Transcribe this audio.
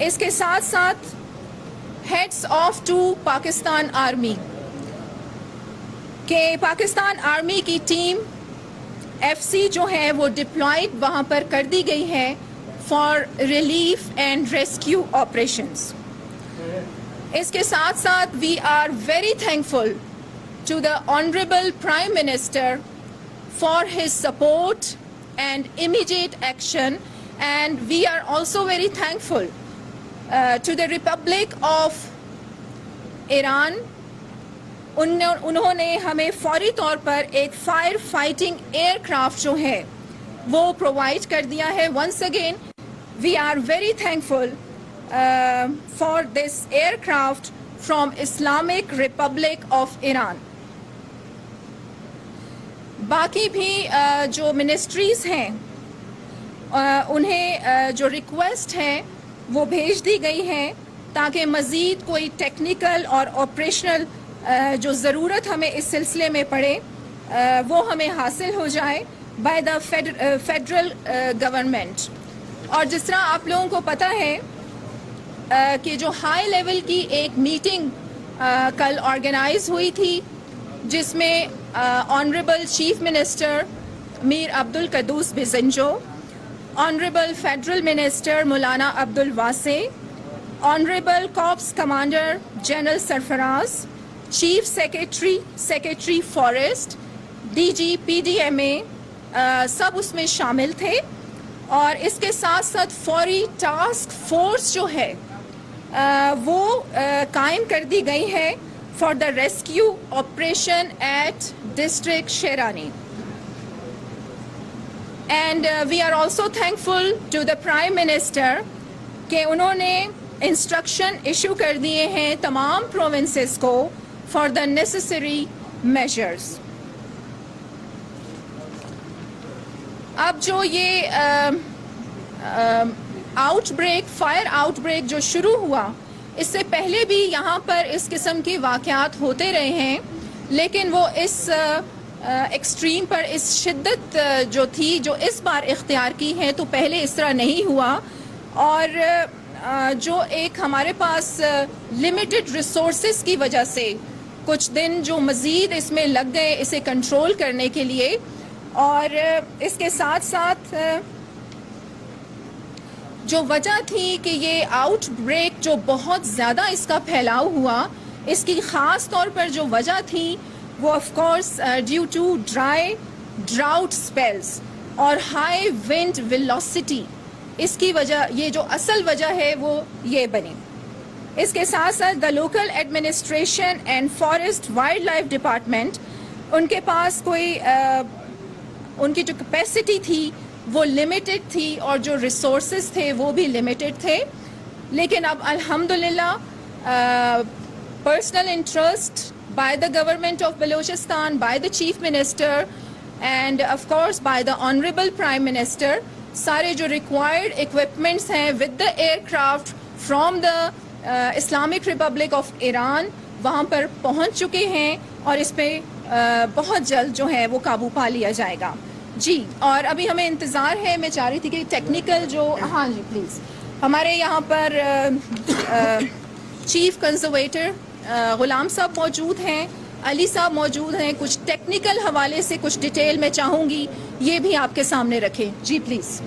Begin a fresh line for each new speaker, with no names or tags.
اس کے ساتھ ساتھ heads of two Pakistan army کہ پاکستان آرمی کی ٹیم FC جو ہے وہ ڈپلائڈ وہاں پر کر دی گئی ہے for relief and rescue operations. اس کے ساتھ ساتھ we are very thankful to the honourable prime minister for his support and immediate action, and we are also very thankful to the Republic of Iran. انہوں نے ہمیں فوری طور پر ایک فائر فائٹنگ ایئر کرافٹ جو ہے وہ پرووائڈ کر دیا ہے. Once again we are very thankful for this aircraft from Islamic Republic of Iran. باقی بھی جو منسٹریز ہیں انہیں جو ریکویسٹ ہے وہ بھیج دی گئی ہے تاکہ مزید کوئی ٹیکنیکل اور آپریشنل جو ضرورت ہمیں اس سلسلے میں پڑے وہ ہمیں حاصل ہو جائے بائی دا فیڈرل گورنمنٹ. اور جس طرح آپ لوگوں کو پتہ ہے کہ جو ہائی لیول کی ایک میٹنگ کل آرگنائز ہوئی تھی جس میں honourable chief minister Mir Abdul Quddus Bizenjo, honourable federal minister Maulana Abdul Wasay, honourable corps commander general Sarfraz, chief secretary forest, DG PDMA سب اس میں شامل تھے. اور اس کے ساتھ ساتھ فوری ٹاسک فورس جو ہے وہ قائم کر دی گئی ہے for the rescue operation at district Sherani. And we are also thankful to the prime minister کہ انہوں نے انسٹرکشن ایشو کر دیے ہیں تمام پروونسز کو فار دا نیسیسری میجرز. اب جو یہ فائر آؤٹ بریک جو شروع ہوا, اس سے پہلے بھی یہاں پر اس قسم کے واقعات ہوتے رہے ہیں, لیکن وہ اس ایکسٹریم پر اس شدت جو تھی جو اس بار اختیار کی ہے تو پہلے اس طرح نہیں ہوا. اور جو ایک ہمارے پاس لمیٹڈ ریسورسز کی وجہ سے کچھ دن جو مزید اس میں لگ گئے اسے کنٹرول کرنے کے لیے, اور اس کے ساتھ ساتھ جو وجہ تھی کہ یہ آؤٹ بریک جو بہت زیادہ اس کا پھیلاؤ ہوا, اس کی خاص طور پر جو وجہ تھی وہ of course due to drought spells اور ہائی ونڈ ویلوسٹی, اس کی وجہ یہ جو اصل وجہ ہے وہ یہ بنی. اس کے ساتھ ساتھ the local administration and forest wildlife department, ان کے پاس کوئی ان کی جو کیپیسٹی تھی وہ لمیٹڈ تھی اور جو ریسورسز تھے وہ بھی لمیٹڈ تھے. لیکن اب الحمدللہ personal interest by the government of Balochistan, by the chief minister and of course by the honourable prime minister, سارے جو ریکوائرڈ اکوپمنٹس ہیں with the aircraft from the Islamic Republic of Iran وہاں پر پہنچ چکے ہیں, اور اس پہ بہت جلد جو ہے وہ قابو پا لیا جائے گا. جی, اور ابھی ہمیں انتظار ہے, میں چاہ رہی تھی کہ ٹیکنیکل جو ہاں جی پلیز, ہمارے یہاں پر چیف کنزرویٹر غلام صاحب موجود ہیں, علی صاحب موجود ہیں, کچھ ٹیکنیکل حوالے سے کچھ ڈیٹیل میں چاہوں گی یہ بھی آپ کے سامنے رکھیں. جی پلیز.